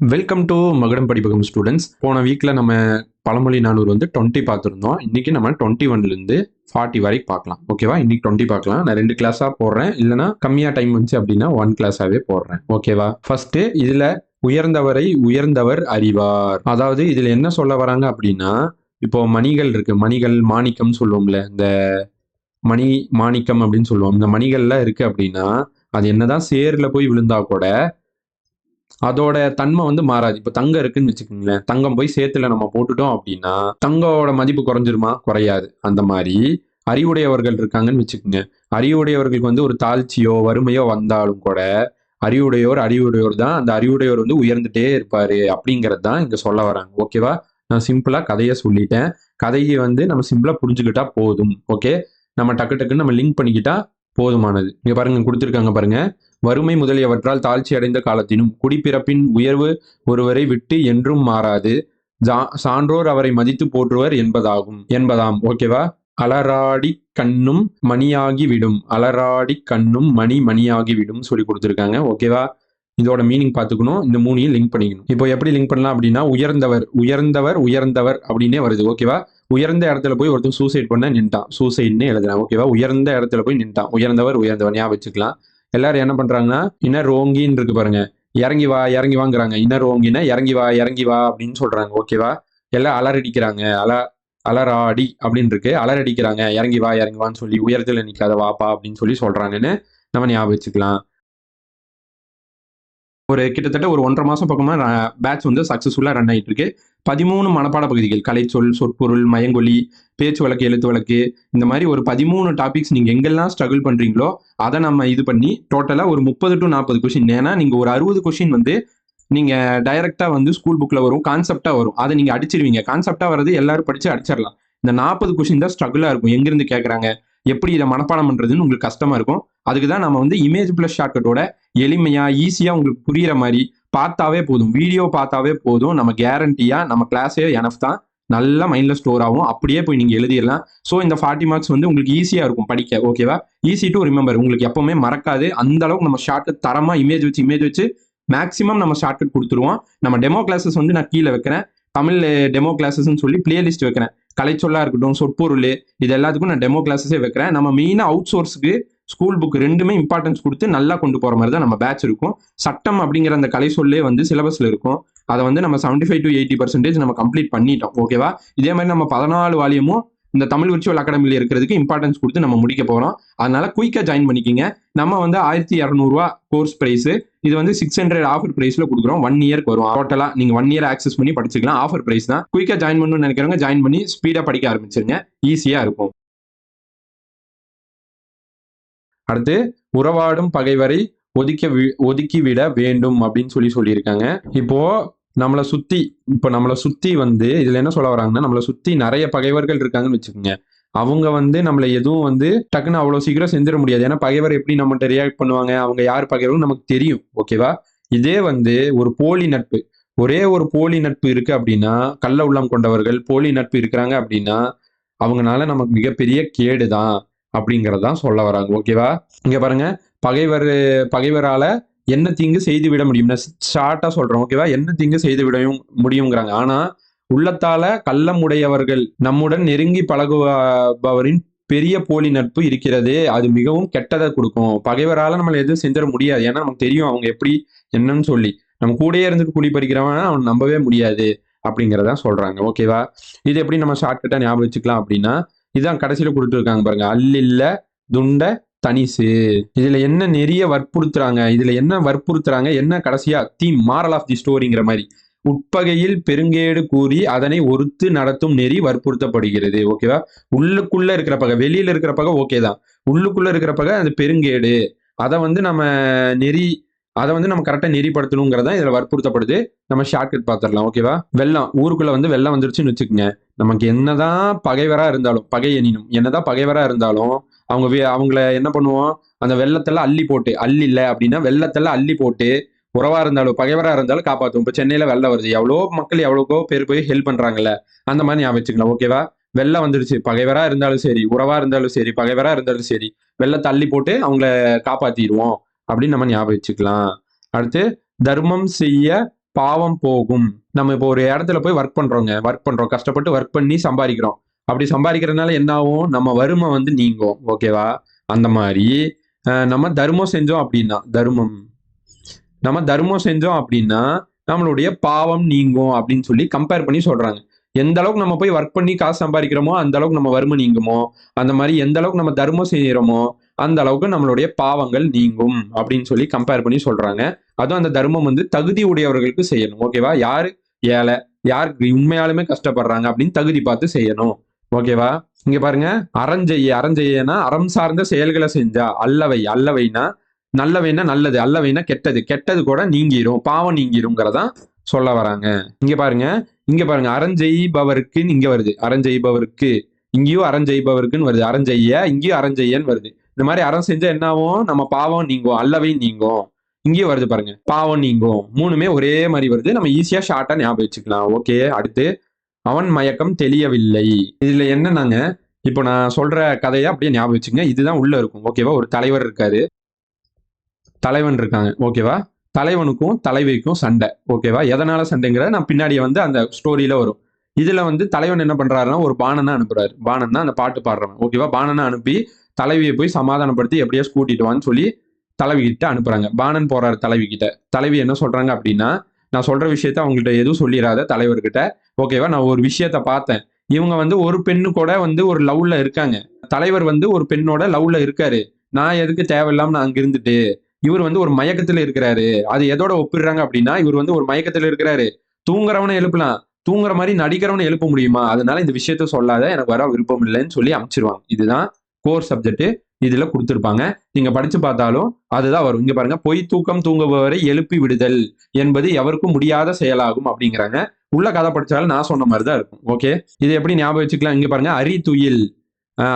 Welcome to மகுடம் படிப்பகம் students. போன வீக்ல நம்ம பழமொழி 400 வந்து 20 பார்த்துருந்தோம். இன்னைக்கு நம்ம 21லேருந்து 40 வரைக்கும் பார்க்கலாம். ஓகேவா? இன்னைக்கு 20 பார்க்கலாம். நான் 2 கிளாஸா போடுறேன். இல்லைன்னா கம்மியா டைம் வந்துச்சு அப்படின்னா 1 கிளாஸாவே போடுறேன். ஓகேவா? ஃபர்ஸ்ட் இதுல உயர்ந்தவரை உயர்ந்தவர் அறிவார். அதாவது இதுல என்ன சொல்ல வராங்க அப்படின்னா, இப்போ மணிகள் இருக்கு. மணிகள் மாணிக்கம் சொல்லுவோம்ல. இந்த மணி மாணிக்கம் அப்படின்னு சொல்லுவோம். இந்த மணிகள்லாம் இருக்கு அப்படின்னா, அது என்னதான் சேர்ல போய் விழுந்தா கூட அதோட தன்மை வந்து மாறாது. இப்ப தங்கம் இருக்குன்னு வச்சுக்கோங்களேன். தங்கம் போய் சேத்துல நம்ம போட்டுட்டோம் அப்படின்னா, தங்கோட மதிப்பு குறைஞ்சிருமா? குறையாது. அந்த மாரி அறிவுடையவர்கள் இருக்காங்கன்னு வச்சுக்கோங்க. அறிவுடையவர்களுக்கு வந்து ஒரு தாழ்ச்சியோ, வறுமையோ வந்தாலும் கூட, அறிவுடையோர் தான். அந்த அறிவுடையோர் வந்து உயர்ந்துட்டே இருப்பாரு. அப்படிங்கிறது தான் இங்க சொல்ல வராங்க. ஓகேவா? நான் சிம்பிளா கதைய சொல்லிட்டேன். கதைய வந்து நம்ம சிம்பிளா புரிஞ்சுக்கிட்டா போதும். ஓகே. நம்ம டக்கு டக்குன்னு நம்ம லிங்க் பண்ணிக்கிட்டா போதுமானது. இங்க பாருங்க குடுத்திருக்காங்க பாருங்க. வறுமை முதலியவற்றால் தாழ்ச்சி அடைந்த காலத்தினும் குடிப்பிறப்பின் உயர்வு ஒருவரை விட்டு என்றும் மாறாது. சான்றோர் அவரை மதித்து போற்றுவர் என்பதாம். ஓகேவா? அலராடி கண்ணும் மணியாகி விடும். அலராடி கண்ணும் மணியாகி விடும் சொல்லி கொடுத்துருக்காங்க. ஓகேவா? இதோட மீனிங் பார்த்துக்கணும். இந்த மூணையும் லிங்க் பண்ணிக்கணும். இப்போ எப்படி லிங்க் பண்ணலாம் அப்படின்னா, உயர்ந்தவர் அப்படின்னே வருது. ஓகேவா? உயர்ந்த இடத்துல போய் ஒருத்தன் சூசைட் பண்ண நின்ட்டான். சூசைட்னு எழுதுறான். ஓகேவா? உயர்ந்த இடத்துல போய் நின்ட்டான். உயர்ந்தவர் ஞாபகம் வச்சுக்கலாம். எல்லாரும் என்ன பண்றாங்கன்னா, இன்னர் ஓங்கின்னு இருக்கு பாருங்க. இறங்கி வாங்குறாங்க. இன்னர் ஓங்கினா இறங்கி வா அப்படின்னு சொல்றாங்க. ஓகேவா? எல்லாம் அலறடிக்கிறாங்க. அலராடி அப்படின்னு இருக்கு. அலறடிக்கிறாங்க. இறங்கி வான்னு சொல்லி உயரத்துல நிக்காத வாப்பா அப்படின்னு சொல்லி சொல்றாங்கன்னு நம்ம ஞாபகம் வச்சுக்கலாம். கிட்டத்தட்ட ஒரு 1.5 மாசம் பக்கமா பேட்ச் வந்து சக்சஸ்ஃபுல்லா ரன் ஆயிட்டு இருக்கு. 13 மனப்பாட பகுதிகள். கலைச்சொல், சொற்பொருள், மயங்கொலி, பேச்சு வழக்கு, எழுத்து வழக்கு, இந்த மாதிரி ஒரு 13 டாபிக்ஸ் நீங்க எங்கெல்லாம் ஸ்ட்ரகிள் பண்றீங்களோ அதை நம்ம இது பண்ணி டோட்டலா ஒரு 30 to 40 கொஸ்டின். ஏன்னா நீங்க ஒரு 60 கொஸ்டின் வந்து நீங்க டைரக்டா வந்து ஸ்கூல் புக்ல வரும், கான்செப்டா வரும். அதை நீங்க அடிச்சிருவீங்க. கான்செப்டா வர்றது எல்லாரும் படிச்சு அடிச்சிடலாம். இந்த 40 கொஸ்டின் தான் ஸ்ட்ரகிளா இருக்கும். எங்கிருந்து கேட்கறாங்க, எப்படி இதை மனப்பாடம் பண்றதுன்னு உங்களுக்கு கஷ்டமா இருக்கும். அதுக்கு தான் நம்ம வந்து இமேஜ் பிளஸ் ஷார்ட்கட்டோட எளிமையா ஈஸியா உங்களுக்கு புரியுற மாதிரி பார்த்தாவே போதும். வீடியோ பார்த்தாவே போதும். நம்ம கேரண்டியா நம்ம கிளாஸே எனஃப் தான். நல்லா மைண்ட்ல ஸ்டோர் ஆகும். அப்படியே போய் நீங்க எழுதிடலாம். ஸோ இந்த 40 மார்க்ஸ் வந்து உங்களுக்கு ஈஸியா இருக்கும் படிக்க. ஓகேவா? Easy to remember. உங்களுக்கு எப்பவுமே மறக்காது. அந்த அளவுக்கு நம்ம ஷார்ட்கட் தரமா இமேஜ் வச்சு மேக்ஸிமம் நம்ம ஷார்ட்கட் கொடுத்துருவோம். நம்ம டெமோ கிளாஸஸ் வந்து நான் கீழே வைக்கிறேன். தமிழ் டெமோ கிளாஸஸ்ன்னு சொல்லி பிளேலிஸ்ட் வைக்கிறேன். கலைச்சொல்லா இருக்கட்டும், சொற்பொருள், இது எல்லாத்துக்கும் நான் டெமோ கிளாஸஸே வைக்கிறேன். நம்ம மெயினாக அவுட் சோர்ஸுக்கு ஸ்கூல் புக் ரெண்டுமே இம்பார்ட்டன்ஸ் கொடுத்து நல்லா கொண்டு போற மாதிரி தான் நம்ம பேட்ச் இருக்கும். சட்டம் அப்படிங்கிற அந்த கலை சொல்லே வந்து சிலபஸ்ல இருக்கும். அதை வந்து நம்ம 75 to 80% நம்ம கம்ப்ளீட் பண்ணிட்டோம். ஓகேவா? இதே மாதிரி நம்ம 14 வால்யூமும் இந்த தமிழ் விர்ச்சுவல் அகாடமியில் இருக்கிறதுக்கு இம்பார்ட்டன்ஸ் கொடுத்து நம்ம முடிக்க போறோம். அதனால குயிக்கா ஜாயின் பண்ணிக்கிங்க. நம்ம வந்து 1200 கோர்ஸ் பிரைஸ். இது வந்து 600 ஆஃபர் பிரைஸ்ல கொடுக்குறோம். 1 இயர்க்கு வரும். டோட்டலா நீங்க 1 இயர் ஆக்சஸ் பண்ணி படிச்சுக்கலாம். ஆஃபர் பிரைஸ் தான். குயிக்கா ஜாயின் பண்ணணும்னு நினைக்கிறவங்க ஜாயின் பண்ணி ஸ்பீடா படிக்க ஆரம்பிச்சிருங்க. ஈஸியா இருக்கும். அடுத்து உறவாடும் பகைவரை ஒதுக்கிவிட வேண்டும் அப்படின்னு சொல்லியிருக்காங்க. இப்போ நம்மளை சுத்தி வந்து இதுல என்ன சொல்ல வராங்கன்னா, நம்மளை சுத்தி நிறைய பகைவர்கள் இருக்காங்கன்னு வச்சுக்கோங்க. அவங்க வந்து நம்மளை எதுவும் வந்து டக்குன்னு அவ்வளவு சீக்கிரம் செஞ்சிட முடியாது. ஏன்னா பகைவர் எப்படி நம்மகிட்ட ரியாக்ட் பண்ணுவாங்க, அவங்க யார் பகைவர்கள் நமக்கு தெரியும். ஓகேவா? இதே வந்து ஒரு போலி நட்பு, ஒரே ஒரு போலி நட்பு இருக்கு அப்படின்னா, கள்ள உள்ளம் கொண்டவர்கள் போலி நட்பு இருக்கிறாங்க அப்படின்னா அவங்கனால நமக்கு மிகப்பெரிய கேடுதான் அப்படிங்கறதான் சொல்ல வராங்க. ஓகேவா? இங்க பாருங்க, பகைவரால என்ன தீங்கு செய்து விட முடியும். ஷார்ட்டா சொல்றோம். ஓகேவா? என்ன தீங்கு செய்து விட முடியுங்கிறாங்க. ஆனா உள்ளத்தால கள்ளம் உடையவர்கள் நம்முடன் நெருங்கி பழகுபவரின் பெரிய போலி நட்பு இருக்கிறது. அது மிகவும் கெட்டதை கொடுக்கும். பகைவரால நம்மள எதுவும் செஞ்சிட முடியாது. ஏன்னா நமக்கு தெரியும் அவங்க எப்படி என்னன்னு சொல்லி. நம்ம கூடயே இருந்துட்டு குழி பறிக்கிறவன் அவன் நம்பவே முடியாது அப்படிங்கிறத சொல்றாங்க. ஓகேவா? இது எப்படி நம்ம ஷார்ட்கட்டா ஞாபகம் வச்சுக்கலாம் அப்படின்னா, இதான் கடைசியில கொடுத்துருக்காங்க பாருங்க. அல்லில்ல துண்ட தனிசு. இதுல என்ன நெறிய வற்புறுத்துறாங்க, என்ன கடைசியா தீம் மாரல் ஆஃப் தி ஸ்டோரிங்கிற மாதிரி. உட்பகையில் பெருங்கேடு கூறி அதனை ஒருத்து நடத்தும் நெறி வற்புறுத்தப்படுகிறது. ஓகேவா? உள்ளுக்குள்ள இருக்கிற பகை, வெளியில இருக்கிற பகை ஓகே தான். உள்ளுக்குள்ள இருக்கிற பகை அது பெருங்கேடு. அதை வந்து நம்ம கரெக்டா நெறிப்படுத்தணுங்கிறதா இதுல வற்புறுத்தப்படுது. நம்ம ஷார்ட்கட் பார்த்துடலாம். ஓகேவா? ஊருக்குள்ள வந்து வெள்ளம் வந்துருச்சுன்னு வச்சுக்கோங்க. நமக்கு என்னதான் பகைவரா இருந்தாலும் அவங்கள என்ன பண்ணுவோம், அந்த வெள்ளத்தெல்லாம் அள்ளி இல்ல அப்படின்னா வெள்ளத்தெல்லாம் அள்ளி போட்டு உறவா இருந்தாலும் பகைவரா இருந்தாலும் காப்பாத்தும். இப்ப சென்னையில வெள்ளம் வருது, எவ்வளோ மக்கள் எவ்வளவோ பேர் போய் ஹெல்ப் பண்றாங்கல்ல, அந்த மாதிரி ஞாபகம் வச்சுக்கலாம். ஓகேவா? வெள்ளம் வந்துருச்சு, பகைவரா இருந்தாலும் சரி, உறவா இருந்தாலும் சரி, பகைவரா இருந்தாலும் சரி, வெள்ளத்தை அள்ளி போட்டு அவங்கள காப்பாத்திடுவோம் அப்படின்னு நம்ம ஞாபகம் வச்சுக்கலாம். அடுத்து, தர்மம் செய்ய பாவம் போகும். நம்ம இப்போ ஒரு இடத்துல போய் ஒர்க் பண்றோம், கஷ்டப்பட்டு ஒர்க் பண்ணி சம்பாதிக்கிறோம். அப்படி சம்பாதிக்கிறதுனால என்ன ஆகும்? நம்ம வறுமை வந்து நீங்கும். ஓகேவா? அந்த மாதிரி நம்ம தர்மம் செஞ்சோம் அப்படின்னா நம்மளுடைய பாவம் நீங்கும் அப்படின்னு சொல்லி கம்பேர் பண்ணி சொல்றாங்க. எந்த அளவுக்கு நம்ம போய் ஒர்க் பண்ணி காசு சம்பாதிக்கிறோமோ அந்த அளவுக்கு நம்ம வறுமை நீங்குமோ, அந்த மாதிரி எந்த அளவுக்கு நம்ம தர்மம் செய்யறோமோ அந்த அளவுக்கு நம்மளுடைய பாவங்கள் நீங்கும் அப்படின்னு சொல்லி கம்பேர் பண்ணி சொல்றாங்க. அதுவும் அந்த தர்மம் வந்து தகுதி உடையவர்களுக்கு செய்யணும். ஓகேவா? யாரு ஏழை, யார் உண்மையாலுமே கஷ்டப்படுறாங்க அப்படின்னு தகுதி பார்த்து செய்யணும். ஓகேவா? இங்க பாருங்க, அறஞ்செய்யனா அறம் சார்ந்த செயல்களை செஞ்சா, அல்லவைனா நல்லவைனா நல்லது, அல்லவைனா கெட்டது கூட நீங்கிரும், பாவம் நீங்கிருங்கிறதான் சொல்ல வராங்க. இங்க பாருங்க அறஞ்செய்பவருக்கு இங்க வருது, அறஞ்செய்பவருக்கு இங்கேயும் அறஞ்செய்பவருக்குன்னு வருது, இங்கேயும் அறஞ்செய்யன்னு வருது. இந்த மாதிரி அறம் செஞ்சா என்ன ஆகும்? நம்ம பாவம் நீங்கும், அல்லவை நீங்கும். இங்கேயும் வருது பாருங்க, பாவம் நீங்கும். மூணுமே ஒரே மாதிரி வருது. நம்ம ஈஸியா ஷார்ட்டா ஞாபகம் வச்சுக்கலாம். ஓகே, அடுத்து அவன் மயக்கம் தெளியவில்லை. இதுல என்னன்னாங்க, இப்போ நான் சொல்ற கதையை அப்படியே ஞாபகம் வச்சுங்க. இதுதான் உள்ள இருக்கும். ஓகேவா? ஒரு தலைவர் இருக்காரு, தலைவன் இருக்காங்க. ஓகேவா? தலைவனுக்கும் தலைவிக்கும் சண்டை. ஓகேவா? எதனால சண்டைங்கிற நான் பின்னாடி வந்து அந்த ஸ்டோரியில வரும். இதுல வந்து தலைவன் என்ன பண்றாருன்னா ஒரு பாணனை அனுப்புறாரு. பாணன்னா அந்த பாட்டு பாடுறவன். ஓகேவா? பாணனை அனுப்பி தலைவியை போய் சமாதானப்படுத்தி எப்படியா கூட்டிட்டு வான்னு சொல்லி தலைவி கிட்ட அனுப்புறாங்க. பாணன் போறாரு தலைவி கிட்ட. தலைவி என்ன சொல்றாங்க அப்படின்னா, நான் சொல்ற விஷயத்த அவங்கள்ட்ட எதுவும் சொல்லிடாத தலைவர்கிட்ட. ஓகேவா? நான் ஒரு விஷயத்த பார்த்தேன். இவங்க வந்து ஒரு பெண்ணு கூட வந்து ஒரு லவ்ல இருக்காங்க. தலைவர் வந்து ஒரு பெண்ணோட லவ்ல இருக்காரு. நான் எதுக்கு தேவையில்லாம நான் அங்க இருந்துட்டு, இவர் வந்து ஒரு மயக்கத்துல இருக்கிறாரு. அது எதோட ஒப்பிடுறாங்க அப்படின்னா, இவர் வந்து ஒரு மயக்கத்துல இருக்கிறாரு. தூங்குறவனை எழுப்பலாம், தூங்குற மாதிரி நடிக்கிறவனை எழுப்ப முடியுமா? அதனால இந்த விஷயத்த சொல்லாத, எனக்கு வர விருப்பம் இல்லைன்னு சொல்லி அனுப்பிச்சிருவாங்க. இதுதான் கோர் சப்ஜெக்ட். இதுல கொடுத்திருப்பாங்க. நீங்க படிச்சு பார்த்தாலும் அதுதான் வரும். இங்க பாருங்க, பொய் தூக்கம் தூங்குபவரை எழுப்பி விடுதல் என்பது எவருக்கும் முடியாத செயலாகும் அப்படிங்கிறாங்க. உள்ள கதை படிச்சாலும் நான் சொன்ன மாதிரி தான் இருக்கும். ஓகே, இது எப்படி ஞாபகம் வச்சுக்கலாம்? இங்க பாருங்க, அரித்துயில்.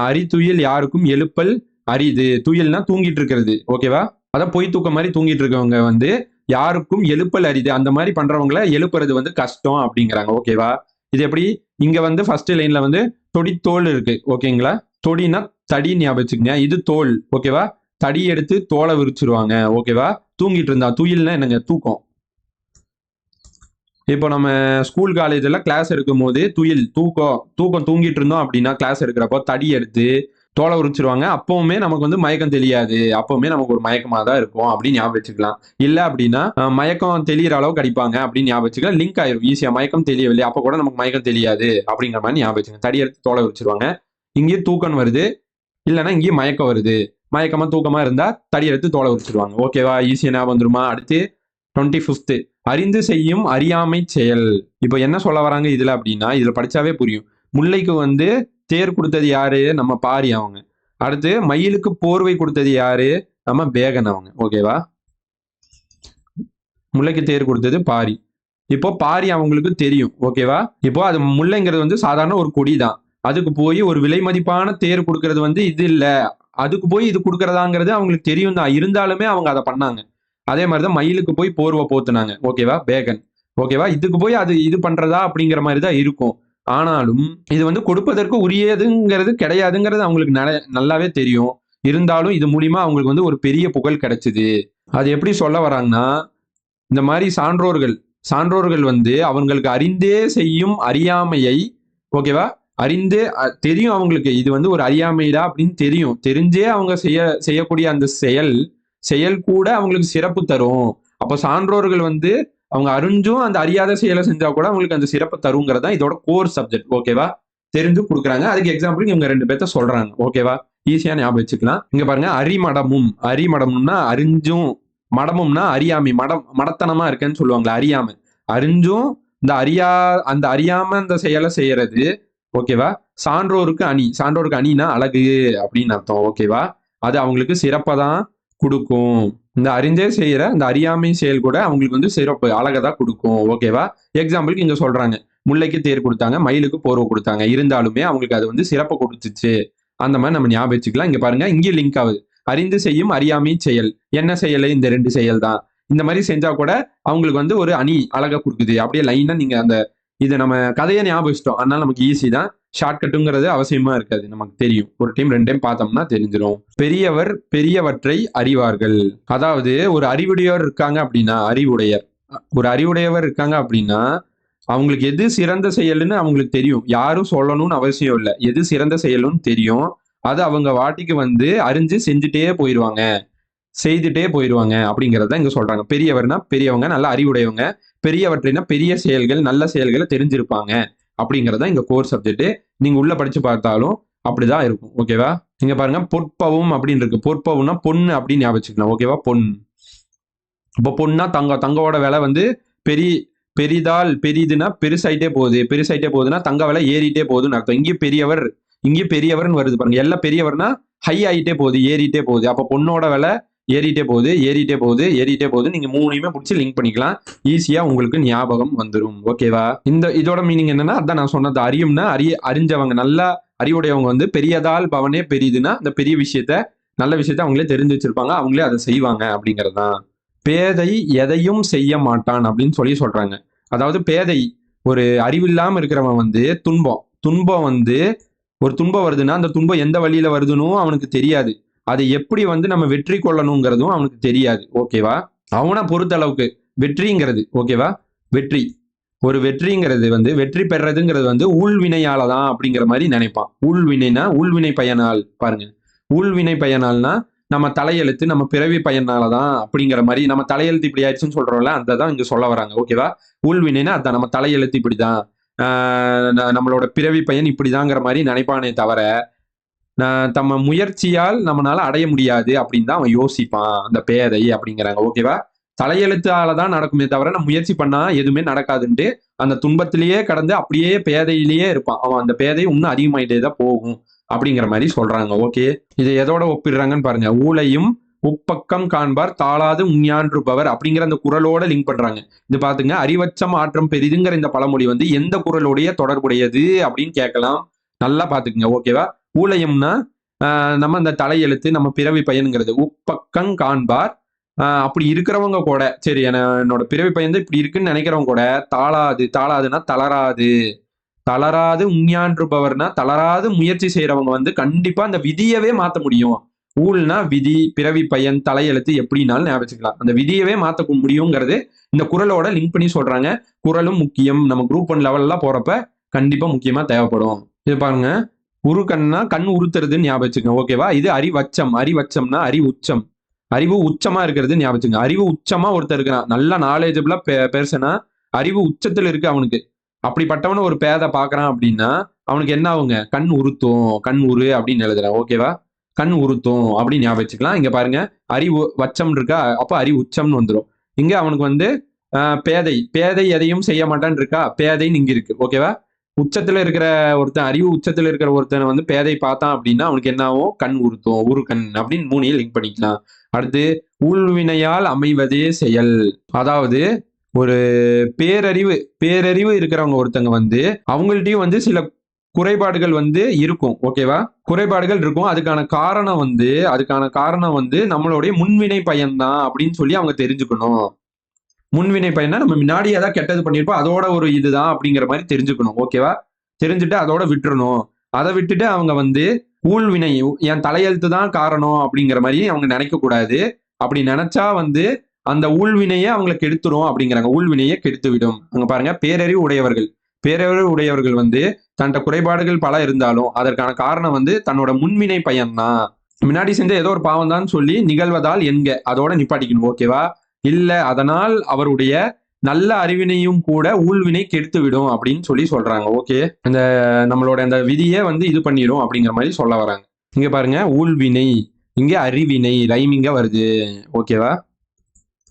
அரித்துயில் யாருக்கும் எழுப்பல் அரிது. துயில்னா தூங்கிட்டு இருக்கிறது. ஓகேவா? அதான் பொய் தூக்கம் மாதிரி தூங்கிட்டு இருக்கவங்க வந்து யாருக்கும் எழுப்பல் அரிது. அந்த மாதிரி பண்றவங்களை எழுப்புறது வந்து கஷ்டம் அப்படிங்கிறாங்க. ஓகேவா? இது எப்படி? இங்க வந்து ஃபர்ஸ்ட் லைன்ல வந்து தொடித்தோல் இருக்கு. ஓகேங்களா? தொடினா தடி ஞாபகம் வச்சுக்கங்க. இது தோல். ஓகேவா? தடி எடுத்து தோலை விரிச்சிருவாங்க. ஓகேவா? தூங்கிட்டு இருந்தா. துயில்னா என்னங்க? தூக்கம். இப்போ நம்ம ஸ்கூல் காலேஜ் எல்லாம் கிளாஸ் எடுக்கும் போது துயில் தூக்கம் தூங்கிட்டு இருந்தோம் அப்படின்னா கிளாஸ் எடுக்கிறப்போ தடி எடுத்து தோலை உரிச்சிருவாங்க. அப்பவுமே நமக்கு வந்து மயக்கம் தெரியாது. அப்பவுமே நமக்கு ஒரு மயக்கமா தான் இருக்கும் அப்படின்னு ஞாபகம் வச்சுக்கலாம். இல்ல அப்படின்னா மயக்கம் தெளிகிற அளவுக்கு அடிப்பாங்க அப்படின்னு ஞாபகம் வச்சுக்கலாம். லிங்க் ஆயிரும் ஈஸியா. மயக்கம் தெரியவில்லை, அப்ப கூட நமக்கு மயக்கம் தெரியாது அப்படிங்கிற மாதிரி ஞாபகம் வச்சுங்க. தடி எடுத்து தோலை உரிச்சிருவாங்க. இங்கேயும் தூக்கம் வருது, இல்லைன்னா இங்கேயும் மயக்கம் வருது. மயக்கமா தூக்கமா இருந்தா தடி எடுத்து தோலை உரிச்சிருவாங்க. ஓகேவா? ஈஸியா ஞாபகம் வந்துருமா? அடுத்து 25th, அறிந்து செய்யும் அறியாமை செயல். இப்போ என்ன சொல்ல வராங்க இதுல அப்படின்னா, இதுல படிச்சாவே புரியும். முல்லைக்கு வந்து தேர் கொடுத்தது யாரு? நம்ம பாரி அவங்க. அடுத்து மயிலுக்கு போர்வை கொடுத்தது யாரு? நம்ம பேகன் அவங்க. ஓகேவா? முல்லைக்கு தேர் கொடுத்தது பாரி. இப்போ பாரி அவங்களுக்கு தெரியும். ஓகேவா? இப்போ அது முல்லைங்கிறது வந்து சாதாரண ஒரு கொடி தான். அதுக்கு போய் ஒரு விலை மதிப்பான தேர் கொடுக்கறது வந்து இது இல்ல, அதுக்கு போய் இது கொடுக்கறதாங்கிறது அவங்களுக்கு தெரியும் தான். இருந்தாலுமே அவங்க அதை பண்ணாங்க. அதே மாதிரிதான் மயிலுக்கு போய் போர்வை போத்துனாங்க. ஓகேவா? பேகன். ஓகேவா? இதுக்கு போய் அது இது பண்றதா அப்படிங்கிற மாதிரி தான் இருக்கும். ஆனாலும் இது வந்து கொடுப்பதற்கு உரியதுங்கிறது கிடையாதுங்கிறது அவங்களுக்கு நல்லாவே தெரியும். இருந்தாலும் இது மூலியமா அவங்களுக்கு வந்து ஒரு பெரிய புகழ் கிடைச்சது. அது எப்படி சொல்ல வராங்கன்னா, இந்த மாதிரி சான்றோர்கள் வந்து அவங்களுக்கு அறிந்தே செய்யும் அறியாமையை, ஓகேவா? அறிந்தே தெரியும் அவங்களுக்கு இது வந்து ஒரு அறியாமைடா அப்படின்னு தெரியும். தெரிஞ்சே அவங்க செய்யக்கூடிய அந்த செயல் கூட அவங்களுக்கு சிறப்பு தரும். அப்ப சான்றோர்கள் வந்து அவங்க அறிஞ்சும் அந்த அறியாத செயலை செஞ்சா கூட அவங்களுக்கு அந்த சிறப்பு தருங்கிறது தான் இதோட கோர் சப்ஜெக்ட். ஓகேவா? தெரிஞ்சு கொடுக்குறாங்க. அதுக்கு எக்ஸாம்பிள் இவங்க 2 பேர்த்த சொல்றாங்க. ஓகேவா? ஈஸியா ஞாபகம் வச்சுக்கலாம். இங்க பாருங்க, அரிமடமும்னா அறிஞ்சும், மடமும்னா அறியாமை. மடத்தனமா இருக்கேன்னு சொல்லுவாங்களா, அறியாமை. அறிஞ்சும் இந்த அந்த அறியாம அந்த செயலை செய்யறது. ஓகேவா? சான்றோருக்கு அணினா அழகு அப்படின்னு அர்த்தம். ஓகேவா? அது அவங்களுக்கு சிறப்பை தான் கொடுக்கும். இந்த அறிந்தே செய்யற இந்த அறியாமை செயல் கூட அவங்களுக்கு வந்து சிறப்பு அழகை தான் கொடுக்கும். ஓகேவா? எக்ஸாம்பிளுக்கு இங்க சொல்றாங்க, முல்லைக்கு தேர் கொடுத்தாங்க, மயிலுக்கு போர்வை கொடுத்தாங்க. இருந்தாலுமே அவங்களுக்கு அது வந்து சிறப்பை கொடுத்துச்சு. அந்த மாதிரி நம்ம ஞாபகம் வச்சுக்கலாம். இங்க பாருங்க, இங்கே லிங்க் ஆகுது. அறிந்து செய்யும் அறியாமை செயல். என்ன செயல்? இந்த 2 செயல் தான். இந்த மாதிரி செஞ்சா கூட அவங்களுக்கு வந்து ஒரு அணி அழகா கொடுக்குது. அப்படியே லைனா நீங்க அந்த இதை நம்ம கதையை ஞாபகம் வச்சிட்டோம். அதனால நமக்கு ஈஸி தான். ஷார்ட்கட்டுங்கிறது அவசியமா இருக்காது. நமக்கு தெரியும். ஒரு டைம் 2 டைம் பார்த்தோம்னா தெரிஞ்சிடும். பெரியவர் பெரியவற்றை அறிவார்கள். அதாவது ஒரு அறிவுடையவர் இருக்காங்க அப்படின்னா, அறிவுடையர் ஒரு அறிவுடையவர் இருக்காங்க அப்படின்னா அவங்களுக்கு எது சிறந்த செயல்னு அவங்களுக்கு தெரியும். யாரும் சொல்லணும்னு அவசியம் இல்லை. எது சிறந்த செயல்னு தெரியும். அது அவங்க வாட்டிக்கு வந்து அறிஞ்சு செஞ்சுட்டே போயிடுவாங்க, செய்துட்டே போயிடுவாங்க அப்படிங்கிறத இங்க சொல்றாங்க. பெரியவர்னா பெரியவங்க, நல்ல அறிவுடையவங்க. பெரியவற்றினா பெரிய செயல்கள், நல்ல செயல்களை தெரிஞ்சிருப்பாங்க அப்படிங்கிறத இங்க கோர் சப்ஜெக்ட். நீங்க உள்ள படிச்சு பார்த்தாலும் அப்படிதான் இருக்கும். ஓகேவா? இங்க பாருங்க, பொற்பவும் அப்படின்னு இருக்கு. பொற்பவும்னா பொண்ணு அப்படின்னு ஞாபகம் வச்சுக்கலாம். ஓகேவா? பொன். இப்போ பொண்ணா தங்கம், தங்கோட விலை வந்து பெரிய பெரிதால் பெரிதுன்னா பெருசாயிட்டே போகுது, பெருசாயிட்டே போகுதுன்னா தங்க விலை ஏறிட்டே போகுதுன்னு அர்த்தம். இங்கேயும் பெரியவர், இங்கேயும் பெரியவர்னு வருது பாருங்க. எல்லாம் பெரியவர்னா ஹை ஆயிட்டே போகுது, ஏறிட்டே போகுது. அப்போ பொண்ணோட விலை ஏறிட்டே போகுது, ஏறிட்டே போகுது, ஏறிட்டே போகுது. நீங்க மூணையுமே பிடிச்சி லிங்க் பண்ணிக்கலாம். ஈஸியா உங்களுக்கு ஞாபகம் வந்துடும். ஓகேவா? இதோட மீனிங் என்னன்னா, அதான் நான் சொன்னது. அறியும்னா அறிஞ்சவங்க, நல்லா அறிவுடையவங்க வந்து பெரியதால் பவனே பெரிதுன்னா இந்த பெரிய விஷயத்த, நல்ல விஷயத்த அவங்களே தெரிஞ்சு வச்சிருப்பாங்க, அவங்களே அதை செய்வாங்க அப்படிங்கிறது தான். பேதை எதையும் செய்ய மாட்டான் அப்படின்னு சொல்லி சொல்றாங்க. அதாவது பேதை, ஒரு அறிவில்லாம இருக்கிறவன் வந்து துன்பம் துன்பம் வந்து ஒரு துன்பம் வருதுன்னா அந்த துன்பம் எந்த வழியில வருதுன்னு அவனுக்கு தெரியாது. அதை எப்படி வந்து நம்ம வெற்றி கொள்ளணுங்கிறதும் அவனுக்கு தெரியாது. ஓகேவா? அவனை பொறுத்த அளவுக்கு வெற்றிங்கிறது, ஓகேவா, வெற்றி, ஒரு வெற்றிங்கிறது வந்து வெற்றி பெறதுங்கிறது வந்து ஊழ்வினையால தான் அப்படிங்கிற மாதிரி நினைப்பான். ஊழ்வினைனா ஊழ்வினை பயனால். பாருங்க, ஊழ்வினை பயனால்னா நம்ம தலையெழுத்து, நம்ம பிறவி பயனாலதான் அப்படிங்கிற மாதிரி, நம்ம தலையெழுத்து இப்படி ஆயிடுச்சுன்னு சொல்றோம்ல, அந்த தான் இங்க சொல்ல வராங்க. ஓகேவா? ஊழ்வினைனா அதான், நம்ம தலையெழுத்து இப்படிதான், நம்மளோட பிறவி பயன் இப்படிதாங்கிற மாதிரி நினைப்பானே தவிர தம்ம முயற்சியால் நம்மளால அடைய முடியாது அப்படின்னு தான் அவன் யோசிப்பான், அந்த பேதை அப்படிங்கிறாங்க. ஓகேவா? தலையெழுத்தால தான் நடக்குமே தவிர நம்ம முயற்சி பண்ணா எதுவுமே நடக்காதுன்ட்டு அந்த துன்பத்திலேயே கடந்து அப்படியே பேதையிலேயே இருப்பான் அவன். அந்த பேதை இன்னும் அதிகமாயிட்டே தான் போகும் அப்படிங்கிற மாதிரி சொல்றாங்க. ஓகே, இதை எதோட ஒப்பிடுறாங்கன்னு பாருங்க. ஊழையும் உப்பக்கம் காண்பார் தாளாது உஞ்ஞான்றுபவர் அப்படிங்கிற அந்த குறளோட லிங்க் பண்றாங்க. இது பாத்துங்க, அறிவச்சம் ஆற்றம் பெரிதுங்கிற இந்த பழமொழி வந்து எந்த குறளுடைய தொடர்புடையது அப்படின்னு கேட்கலாம். நல்லா பாத்துக்குங்க. ஓகேவா? ஊழையம்னா நம்ம இந்த தலையெழுத்து, நம்ம பிறவி பயனுங்கிறது. உப்பக்கம் காண்பார், அப்படி இருக்கிறவங்க கூட, சரி என்னோட பிறவி பயன் இப்படி இருக்குன்னு நினைக்கிறவங்க கூட தாளாது, தாளாதுன்னா தளராது, தளராது உஞ்ஞான்றுபவர்னா தளராது முயற்சி செய்யறவங்க வந்து கண்டிப்பா அந்த விதியவே மாத்த முடியும். ஊழ்னா விதி, பிறவி பயன், தலையெழுத்து எப்படின்னாலும் ஞாபகம். அந்த விதியவே மாத்த முடியுங்கிறது இந்த குறளோட லிங்க் பண்ணி சொல்றாங்க. குறளும் முக்கியம், நம்ம குரூப் 1 லெவல்லாம் போறப்ப கண்டிப்பா முக்கியமா தேவைப்படும். இது பாருங்க, உருக்கண்ணா கண் உறுத்துறதுன்னு ஞாபகம் வச்சுக்கோங்க. ஓகேவா? இது அறிவச்சம். அறிவச்சம்னா அறிவு உச்சம், அறிவு உச்சமா இருக்கிறது ஞாபகம் வச்சுக்கோங்க. அறிவு உச்சமா ஒருத்தர் இருக்கிறான், நல்ல நாலேஜபிளா பேர்சனா, அறிவு உச்சத்துல இருக்கு அவனுக்கு. அப்படிப்பட்டவன ஒரு பேதை பாக்குறான் அப்படின்னா அவனுக்கு என்ன ஆகுங்க? கண் உறுத்தும், கண் உரு அப்படின்னு எழுதுறேன். ஓகேவா? கண் உறுத்தும் அப்படின்னு ஞாபகம் வச்சுக்கலாம். இங்க பாருங்க, அறிவு வச்சம் இருக்கா, அப்ப அறிவு உச்சம்னு வந்துடும். இங்க அவனுக்கு வந்து பேதை, பேதை எதையும் செய்ய மாட்டான்னு இருக்கா, பேதைன்னு இங்க இருக்கு. ஓகேவா? உச்சத்துல இருக்கிற ஒருத்தன், அறிவு உச்சத்துல இருக்கிற ஒருத்தனை வந்து பேதை பார்த்தான் அப்படின்னா அவனுக்கு என்ன ஆகும்? கண் உறுத்தும், உரு கண் அப்படின்னு 3 லிங்க் பண்ணிக்கலாம். அடுத்து, ஊழ்வினையால் அமைவதே செயல். அதாவது ஒரு பேரறிவு, பேரறிவு இருக்கிறவங்க ஒருத்தங்க வந்து அவங்கள்ட்டயும் வந்து சில குறைபாடுகள் வந்து இருக்கும். ஓகேவா? குறைபாடுகள் இருக்கும். அதுக்கான காரணம் வந்து நம்மளுடைய முன்வினை பயன்தான் அப்படின்னு சொல்லி அவங்க தெரிஞ்சுக்கணும். முன்வினை பயனா நம்ம முன்னாடி ஏதாவது கெட்டது பண்ணிருப்போம், அதோட ஒரு இதுதான் அப்படிங்கிற மாதிரி தெரிஞ்சுக்கணும். ஓகேவா? தெரிஞ்சுட்டு அதோட விட்டுறணும். அதை விட்டுட்டு அவங்க வந்து ஊழ்வினை, என் தலையெழுத்து தான் காரணம் அப்படிங்கிற மாதிரி அவங்க நினைக்க கூடாது. அப்படி நினைச்சா வந்து அந்த ஊழ்வினையே அவங்களை கெடுத்துரும் அப்படிங்கிறாங்க. ஊழ்வினையே கெடுத்து விடும். அங்க பாருங்க, பேரறிவு உடையவர்கள், பேரறிவு உடையவர்கள் வந்து தன்ட்ட குறைபாடுகள் பல இருந்தாலும் அதற்கான காரணம் வந்து தன்னோட முன்வினை பயன் தான். முன்னாடி செஞ்ச ஏதோ ஒரு பாவம் தான் சொல்லி நிகழ்வதால் என்க, அதோட நிப்பாட்டிக்கணும். ஓகேவா? இல்ல அதனால் அவருடைய நல்ல அறிவினையும் கூட ஊழ்வினை கெடுத்து விடும் அப்படின்னு சொல்லி சொல்றாங்க. ஓகே, இந்த நம்மளோட அந்த விதியை வந்து இது பண்ணிடும் அப்படிங்கிற மாதிரி சொல்ல வராங்க. இங்க பாருங்க, ஊழ்வினை, இங்க அறிவினை, ரைமிங்கா வருது. ஓகேவா?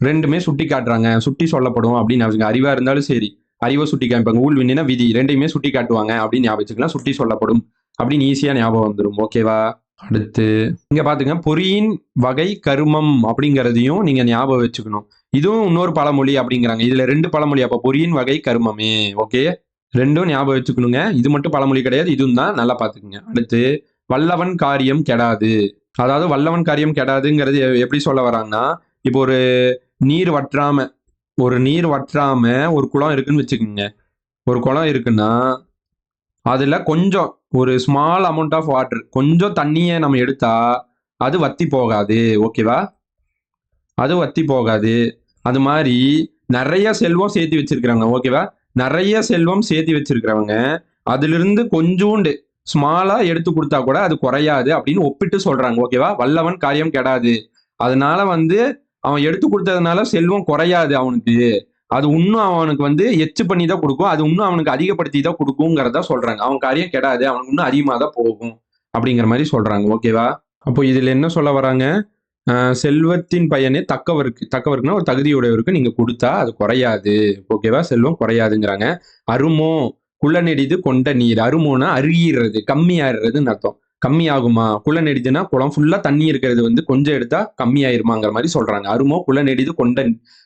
ரெண்டுமே சுட்டி காட்டுறாங்க, சுட்டி சொல்லப்படும் அப்படின்னு. அறிவா இருந்தாலும் சரி, அறிவை சுட்டி காமிப்பாங்க. ஊழ்வினைனா விதி, ரெண்டையுமே சுட்டி காட்டுவாங்க அப்படின்னு ஞாபகம், சுட்டி சொல்லப்படும் அப்படின்னு ஈஸியா ஞாபகம் வந்துடும். ஓகேவா? அடுத்து இங்க பாத்துங்க, பொறியின் வகை கருமம் அப்படிங்கிறதையும் நீங்க ஞாபகம் வச்சுக்கணும். இதுவும் இன்னொரு பழமொழி அப்படிங்கிறாங்க. இதுல 2 பழமொழி, அப்ப பொறியின் வகை கருமமே. ஓகே, ரெண்டும் ஞாபகம் வச்சுக்கணுங்க. இது மட்டும் பழமொழி கிடையாது, இதுவும் தான், நல்லா பாத்துக்குங்க. அடுத்து, வல்லவன் காரியம் கெடாது. அதாவது வல்லவன் காரியம் கெடாதுங்கிறது எப்படி சொல்ல வராங்கன்னா, இப்போ நீர் வற்றாம நீர் வற்றாம ஒரு குளம் இருக்குன்னு வச்சுக்கோங்க. ஒரு குளம் இருக்குன்னா அதுல கொஞ்சம் ஒரு ஸ்மால் அமௌண்ட் ஆஃப் வாட்டர், கொஞ்சம் தண்ணியை நம்ம எடுத்தா அது வத்தி போகாது. ஓகேவா? அது வத்தி போகாது. அது மாதிரி நிறைய செல்வம் சேர்த்து வச்சிருக்கிறவங்க, ஓகேவா? நிறைய செல்வம் சேர்த்து வச்சிருக்கிறவங்க அதிலிருந்து கொஞ்சோண்டு ஸ்மாலா எடுத்து கொடுத்தா கூட அது குறையாது அப்படின்னு ஒப்பிட்டு சொல்றாங்க, ஓகேவா? வல்லவன் காரியம் கெடாது. அதனால வந்து அவன் எடுத்து கொடுத்ததுனால செல்வம் குறையாது அவனுக்கு. அது இன்னும் அவனுக்கு வந்து எச்சு பண்ணி தான் கொடுக்கும். அது இன்னும் அவனுக்கு அதிகப்படுத்தி தான் கொடுக்குங்கிறத சொல்றாங்க. அவன் காரியம் கெடாது. அவனுக்கு இன்னும் அதிகமா தான் போகும். அப்படிங்கிற மாதிரி சொல்றாங்க, ஓகேவா? அப்போ இதுல என்ன சொல்ல வராங்க? செல்வத்தின் பயனே தக்கவருக்கு, தக்கவருக்குன்னா ஒரு தகுதியுடையவருக்கு நீங்க கொடுத்தா அது குறையாது, ஓகேவா? செல்வம் குறையாதுங்கிறாங்க. அருமோ குளநெடிது கொண்ட நீர். அருமோனா அருகிறது, கம்மியாகிறதுன்னு அர்த்தம். கம்மியாகுமா? குளநெடிதுன்னா குளம் ஃபுல்லா தண்ணி இருக்கிறது வந்து கொஞ்சம் எடுத்தா கம்மியாயிருமாங்கிற மாதிரி சொல்றாங்க. அருமோ குளநெடிது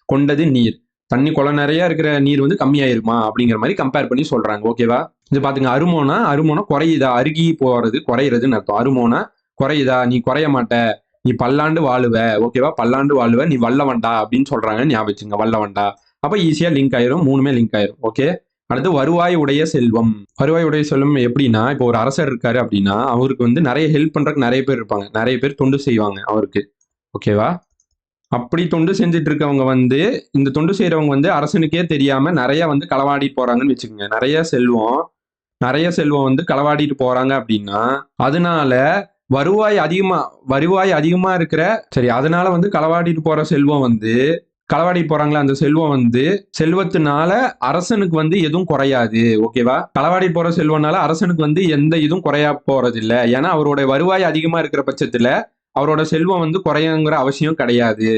கொண்டது நீர். தண்ணி குளம் நிறைய இருக்கிற நீர் வந்து கம்மியாயிருமா அப்படிங்கிற மாதிரி கம்பேர் பண்ணி சொல்றாங்க, ஓகேவா? இது பாத்துங்க, அருமோனா குறையுதா, அருகி போறது குறையிறதுன்னு அர்த்தம். அருமோனா குறையுதா, நீ குறைய மாட்ட, நீ பல்லாண்டு வாழுவ, ஓகேவா? பல்லாண்டு வாழுவ, நீ வல்லவன்டா அப்படின்னு சொல்றாங்க, ஞாபகம் வச்சுங்க, வல்லவன்டா. அப்ப ஈஸியா லிங்க் ஆயிரும், மூணுமே லிங்க் ஆயிரும், ஓகே? அடுத்து வருவாய் உடைய செல்வம். வருவாய் உடைய செல்வம் எப்படின்னா, இப்போ ஒரு அரசர் இருக்காரு அப்படின்னா அவருக்கு வந்து நிறைய ஹெல்ப் பண்றதுக்கு நிறைய பேர் இருப்பாங்க, நிறைய பேர் தொண்டு செய்வாங்க அவருக்கு, ஓகேவா? அப்படி தொண்டு செஞ்சுட்டு இருக்கவங்க வந்து, இந்த தொண்டு செய்யறவங்க வந்து அரசனுக்கே தெரியாம நிறைய வந்து களவாடி போறாங்கன்னு வச்சுக்கோங்க. நிறைய செல்வம் வந்து களவாடிட்டு போறாங்க அப்படின்னா, அதனால வருவாய் அதிகமா வருவாய் அதிகமா இருக்கிற சரி, அதனால வந்து களவாடிட்டு போற செல்வம் வந்து களவாடிட்டு போறாங்களா, அந்த செல்வம் வந்து செல்வத்தினால அரசனுக்கு வந்து எதுவும் குறையாது, ஓகேவா? களவாடிட்டு போற செல்வம்னால அரசனுக்கு வந்து எந்த இதுவும் குறையா போறது இல்ல. ஏன்னா அவரோட வருவாய் அதிகமா இருக்கிற பட்சத்துல அவரோட செல்வம் வந்து குறையுங்கிற அவசியம் கிடையாது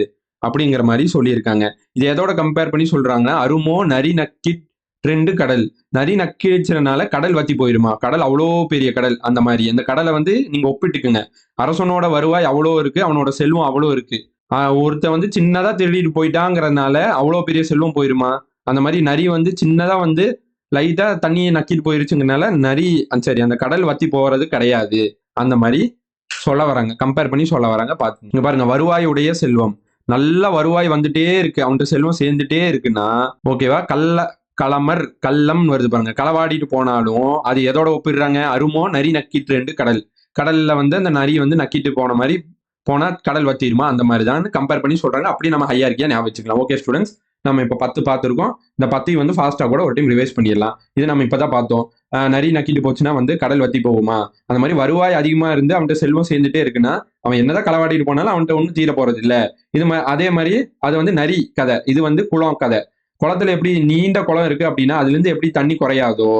அப்படிங்கிற மாதிரி சொல்லியிருக்காங்க. இது எதோட கம்பேர் பண்ணி சொல்றாங்கன்னா, அருமோ நரி நக்கி 2 கடல். நரி நக்கிடுச்சதுனால கடல் வத்தி போயிருமா? கடல் அவ்வளோ பெரிய கடல். அந்த மாதிரி அந்த கடலை வந்து நீங்க ஒப்பிட்டுக்குங்க. அரசனோட வருவாய் அவ்வளோ இருக்கு, அவனோட செல்வம் அவ்வளோ இருக்கு. ஒருத்தன் வந்து சின்னதா திருடிட்டு போயிட்டாங்கிறதுனால அவ்வளோ பெரிய செல்வம் போயிருமா? அந்த மாதிரி நரி வந்து சின்னதா வந்து லைட்டா தண்ணியை நக்கிட்டு போயிருச்சுங்கனால நரி சரி, அந்த கடல் வத்தி போறது கிடையாது. அந்த மாதிரி சொல்ல வராங்க, கம்பேர் பண்ணி சொல்ல வராங்க. பாத்து இங்க பாருங்க, வருவாய் உடைய செல்வம். நல்ல வருவாய் வந்துட்டே இருக்கு, அவன்கிட்ட செல்வம் சேர்ந்துட்டே இருக்குன்னா, ஓகேவா? கள்ளம் வருது பாருங்க. களவாடிட்டு போனாலும் அது எதோட ஒப்பிடுறாங்க? அருமோ நரி நக்கிட்டு 2 கடல். கடல்ல வந்து அந்த நரி வந்து நக்கிட்டு போன மாதிரி போனா கடல் வத்திருமா? அந்த மாதிரி தான் கம்பேர் பண்ணி சொல்றாங்க. அப்படி நம்ம ஹையார்க்கியா ஞாபகம் வச்சுக்கலாம். ஓகே ஸ்டூடெண்ட்ஸ், நம்ம இப்போ 10 பார்த்துருக்கோம். இந்த 10 வந்து ஃபாஸ்டா கூட ஒரு டைம் ரிவைஸ் பண்ணிடலாம். இது நம்ம இப்பதான் பார்த்தோம். நரி நக்கிட்டு போச்சுன்னா வந்து கடல் வத்தி போகுமா? அந்த மாதிரி வருவாய் அதிகமா இருந்து அவன்கிட்ட செல்வம் சேர்ந்துட்டே இருக்குன்னா அவன் என்னதான் களவாடிட்டு போனாலும் அவன்கிட்ட ஒன்றும் தீர போறது இல்ல. அதே மாதிரி அது வந்து நரி கதை, இது வந்து குளம் கதை. குளத்துல எப்படி நீண்ட குளம் இருக்கு அப்படின்னா அதுல இருந்து எப்படி தண்ணி குறையாதோ,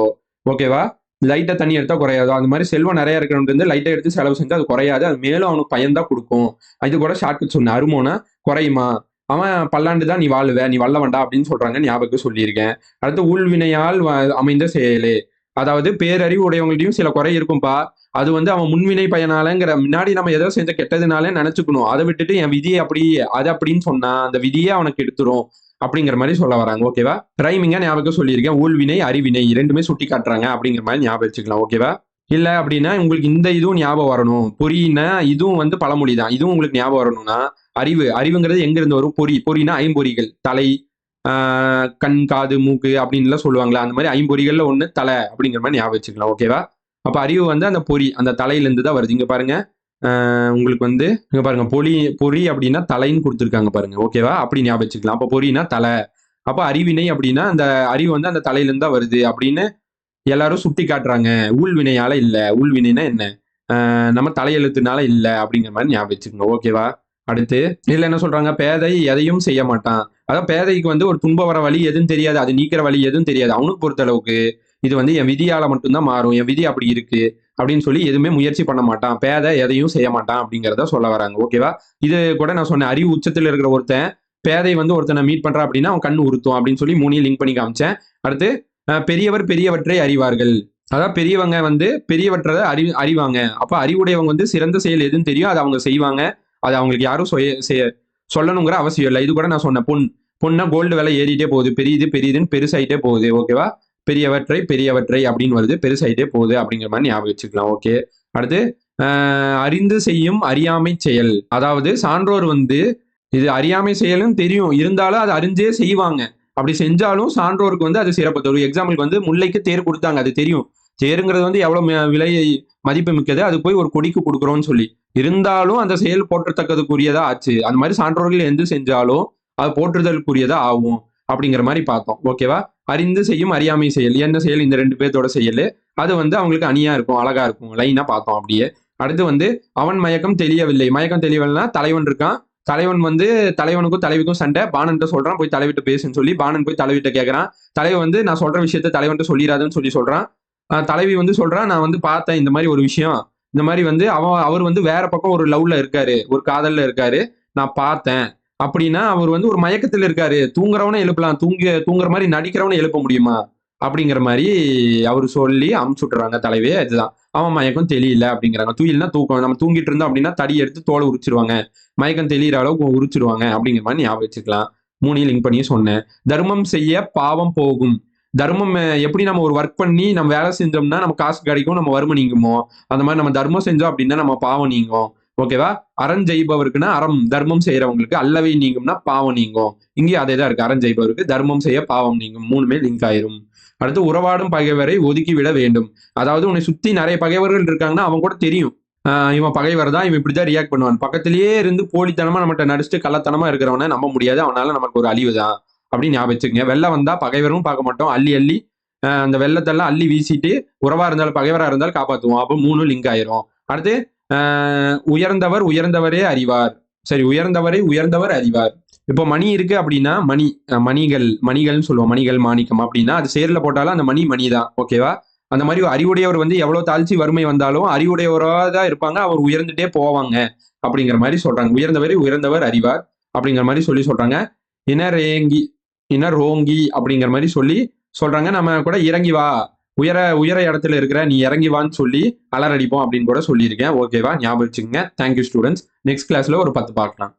ஓகேவா? லைட்டா தண்ணி எடுத்தா குறையாதோ, அந்த மாதிரி செல்வம் நிறைய இருக்கிறவங்க வந்து லைட்டா எடுத்து செலவு செஞ்சா அது குறையாது, அது மேலும் அவனுக்கு பயன்தான் கொடுக்கும். இது கூட ஷார்ட்கட் சொன்னேன். அருமோனா குறையுமா? அவன் பல்லாண்டு தான் நீ வாழுவ, நீ வல்ல வேண்டாம் அப்படின்னு சொல்றாங்க, ஞாபகம் சொல்லியிருக்கேன். அடுத்து ஊழ்வினையால் அமைந்த செயலே. அதாவது பேரறிவு உடையவங்கள்ட்டையும் சில குறை இருக்கும்பா. அது வந்து அவன் முன்வினை பயனாலங்கிற முன்னாடி நம்ம ஏதோ செஞ்ச கெட்டதுனாலே நினைச்சுக்கணும். அதை விட்டுட்டு என் விதியை அப்படி அது அப்படின்னு சொன்னா அந்த விதியே அவனுக்கு எடுத்துரும் அப்படிங்கிற மாதிரி சொல்ல வராங்க, ஓகேவா? ரைமிங்கா ஞாபகம் சொல்லியிருக்கேன். ஊழ்வினை அறிவினை இரண்டுமே சுட்டி காட்டுறாங்க அப்படிங்கிற மாதிரி ஞாபகம் வச்சுக்கலாம், ஓகேவா? இல்ல அப்படின்னா உங்களுக்கு இந்த இதுவும் ஞாபகம் வரணும். பொறின்னா இதுவும் வந்து பழமொழி தான். இதுவும் உங்களுக்கு ஞாபகம் வரணும்னா அறிவுங்கிறது எங்க இருந்து வரும்? பொறினா ஐம்பொறிகள். தலை, கண், காது, மூக்கு அப்படின்லாம் சொல்லுவாங்களா, அந்த மாதிரி ஐம்பொறிகள்ல ஒண்ணு தலை அப்படிங்கிற மாதிரி ஞாபகம் வச்சுக்கலாம், ஓகேவா? அப்ப அறிவு வந்து அந்த பொறி, அந்த தலையிலிருந்து தான் வருது. இங்க பாருங்க, உங்களுக்கு வந்து இங்க பாருங்க, பொறி அப்படின்னா தலைன்னு கொடுத்துருக்காங்க பாருங்க, ஓகேவா? அப்படி ஞாபகம் வச்சுக்கலாம். அப்ப பொறினா தலை. அப்ப அறிவினை அப்படின்னா அந்த அறிவு வந்து அந்த தலையிலிருந்து தான் வருது அப்படின்னு எல்லாரும் சுட்டி காட்டுறாங்க. ஊழ்வினையால இல்ல. ஊழ்வினைனா என்ன? நம்ம தலையெழுத்துனால இல்ல அப்படிங்கிற மாதிரி ஞாபகம் வச்சுக்கோங்க, ஓகேவா? அடுத்து இதுல என்ன சொல்றாங்க? பேதை எதையும் செய்ய மாட்டான். அதாவது பேதைக்கு வந்து ஒரு துன்ப வர வழி எதுவும் தெரியாது, அது நீக்கிற வழி எதுவும் தெரியாது. அவனுக்கு பொறுத்த அளவுக்கு இது வந்து என் விதியால மட்டும்தான் மாறும், என் விதி அப்படி இருக்கு அப்படின்னு சொல்லி எதுவுமே முயற்சி பண்ண மாட்டான். பேதை எதையும் செய்ய மாட்டான் அப்படிங்கிறத சொல்ல வராங்க, ஓகேவா? இது கூட நான் சொன்னேன், அறிவு உச்சத்தில் இருக்கிற ஒருத்தன் பேதை வந்து ஒருத்தனை மீட் பண்றான் அப்படின்னா அவன் கண்ணு உறுத்தும் அப்படின்னு சொல்லி 3 லிங்க் பண்ணி காமிச்சேன். அடுத்து பெரியவர் பெரியவற்றை அறிவார்கள். அதாவது பெரியவங்க வந்து பெரியவற்றை அறிவாங்க. அப்ப அறிவுடையவங்க வந்து சிறந்த செயல் எதுன்னு தெரியும், அதை அவங்க செய்வாங்க. அது அவங்களுக்கு யாரும் சொல்லணுங்கிற அவசியம் இல்லை. இது கூட நான் சொன்னேன், பொண்ணா கோல்டு விலை ஏறிட்டே போகுது, பெரியதுன்னு பெருசாயிட்டே போகுது, ஓகேவா? பெரியவற்றை அப்படின்னு வருது, பெருசாயிட்டே போகுது அப்படிங்கிற மாதிரி ஞாபகம் வச்சுக்கலாம், ஓகே? அடுத்து அறிந்து செய்யும் அறியாமை செயல். அதாவது சான்றோர் வந்து இது அறியாமை செயலும் தெரியும், இருந்தாலும் அதை அறிஞ்சே செய்வாங்க. அப்படி செஞ்சாலும் சான்றோருக்கு வந்து அது சிறப்பு தரும். எக்ஸாம்பிளுக்கு வந்து முல்லைக்கு தேர் கொடுத்தாங்க, அது தெரியும். தேருங்கிறது வந்து எவ்வளவு விலை மதிப்பு மிக்கது, அது போய் ஒரு கொடிக்கு கொடுக்குறோம்னு சொல்லி, இருந்தாலும் அந்த செயல் போற்றத்தக்கதுக்குரியதா ஆச்சு. அந்த மாதிரி சான்றோர்கள் எந்த செஞ்சாலும் அது போற்றுதலுக்குரியதா ஆகும். அப்படிங்கிற மாதிரி பார்த்தோம். ஓகேவா? அறிந்து செய்யும் அறியாமை செயல் என்ன செயல்? இந்த 2 பேர்த்தோட செயல். அது வந்து அவங்களுக்கு அணியா இருக்கும், அழகா இருக்கும். லைனா பார்த்தோம் அப்படியே. அடுத்து வந்து அவன் மயக்கம் தெளியவில்லை. மயக்கம் தெளியவில்லைன்னா தலைவன் இருக்கான். தலைவன் வந்து தலைவனுக்கும் தலைவிக்கும் சண்டை. பாணன்ட்ட சொல்றான், போய் தலைவிட்ட பேசுன்னு சொல்லி. பாணன் போய் தலைவிட்ட கேட்கறான். தலைவன் வந்து நான் சொல்ற விஷயத்த தலைவன்ட்ட சொல்லிடாதுன்னு சொல்லி சொல்றான். தலைவி வந்து சொல்றா, நான் வந்து பார்த்தேன் இந்த மாதிரி ஒரு விஷயம். இந்த மாதிரி வந்து அவர் வந்து வேற பக்கம் ஒரு லவ்ல இருக்காரு, ஒரு காதல்ல இருக்காரு. நான் பார்த்தேன். அப்படின்னா அவர் வந்து ஒரு மயக்கத்துல இருக்காரு. தூங்குறவனை எழுப்பலாம். தூங்குற மாதிரி நடிக்கிறவனை எழுப்ப முடியுமா? அப்படிங்கிற மாதிரி அவரு சொல்லி அமுச்சு விட்டுறாங்க தலைவியே. இதுதான். அவன் மயக்கம் தெளியல அப்படிங்கிறாங்க. தூயில்னா தூக்கம். நம்ம தூங்கிட்டு இருந்தோம் அப்படின்னா தடி எடுத்து தோலை உரிச்சிருவாங்க. மயக்கம் தெளிகிற அளவுக்கு உரிச்சிருவாங்க அப்படிங்கிற மாதிரி ஞாபகம் வச்சுக்கலாம். 3 லிங்க் பண்ணி சொன்னேன். தர்மம் செய்ய பாவம் போகும். தர்மம் எப்படி நம்ம ஒரு ஒர்க் பண்ணி நம்ம வேலை செஞ்சோம்னா நம்ம காசு கிடைக்கும், நம்ம வறுமை நீங்குமோ, அந்த மாதிரி நம்ம தர்மம் செஞ்சோம் அப்படின்னா நம்ம பாவம் நீங்கும். ஓகேவா? அறம் செய்பவருக்குன்னா அறம் தர்மம் செய்யறவங்களுக்கு அல்லவை நீங்கும்னா பாவம் நீங்கும். இங்கேயும் அதே தான் இருக்கு. அறம் செய்பவருக்கு தர்மம் செய்ய பாவம் நீங்கும். 3மே லிங்க் ஆயிரும். அடுத்து உறவாடும் பகைவரை ஒதுக்கி விட வேண்டும். அதாவது உன்னை சுத்தி நிறைய பகைவர்கள் இருக்காங்கன்னா அவங்க கூட தெரியும். இவன் பகைவர் தான், இவன் இப்படிதான் ரியாக்ட் பண்ணுவான். பக்கத்திலேயே இருந்து போலித்தனமா நம்மகிட்ட நடிச்சுட்டு கள்ளத்தனமா இருக்கிறவனை நம்ப முடியாது. அவனால நமக்கு ஒரு அழிவு தான் அப்படின்னு ஞாபகம் வச்சுக்கங்க. வெள்ளம் வந்தா பகைவரும் பார்க்க மாட்டோம். அள்ளி அள்ளி அந்த வெள்ளத்தெல்லாம் அள்ளி வீசிட்டு உறவா இருந்தாலும் பகைவரா இருந்தாலும் காப்பாத்துவோம். அப்போ 3 லிங்க் ஆயிரும். அடுத்து உயர்ந்தவர் உயர்ந்தவரே அறிவார். சரி, உயர்ந்தவரை உயர்ந்தவர் அறிவார். இப்போ மணி இருக்கு அப்படின்னா மணிகள்னு சொல்லுவோம். மணிகள் மாணிக்கம் அப்படின்னா அது சேர்ல போட்டாலும் அந்த மணி தான். ஓகேவா? அந்த மாதிரி அறிவுடையவர் வந்து எவ்வளவு தாழ்ச்சி வறுமை வந்தாலும் அறிவுடையவராக தான் இருப்பாங்க. அவர் உயர்ந்துட்டே போவாங்க அப்படிங்கிற மாதிரி சொல்றாங்க. உயர்ந்தவரை உயர்ந்தவர் அறிவார் அப்படிங்கிற மாதிரி சொல்லி சொல்றாங்க. இனரேங்கி இனரோங்கி அப்படிங்கிற மாதிரி சொல்லி சொல்றாங்க. நம்ம கூட இறங்கி வா, உயர உயர இடத்துல இருக்கிற நீ இறங்கி வான்னு சொல்லி அலறடிப்போம் அப்படின்னு கூட சொல்லியிருக்கேன். ஓகேவா? ஞாபகம் வச்சுக்கோங்க. Thank you students. நெக்ஸ்ட் கிளாஸ்ல ஒரு 10 பார்க்கலாம்.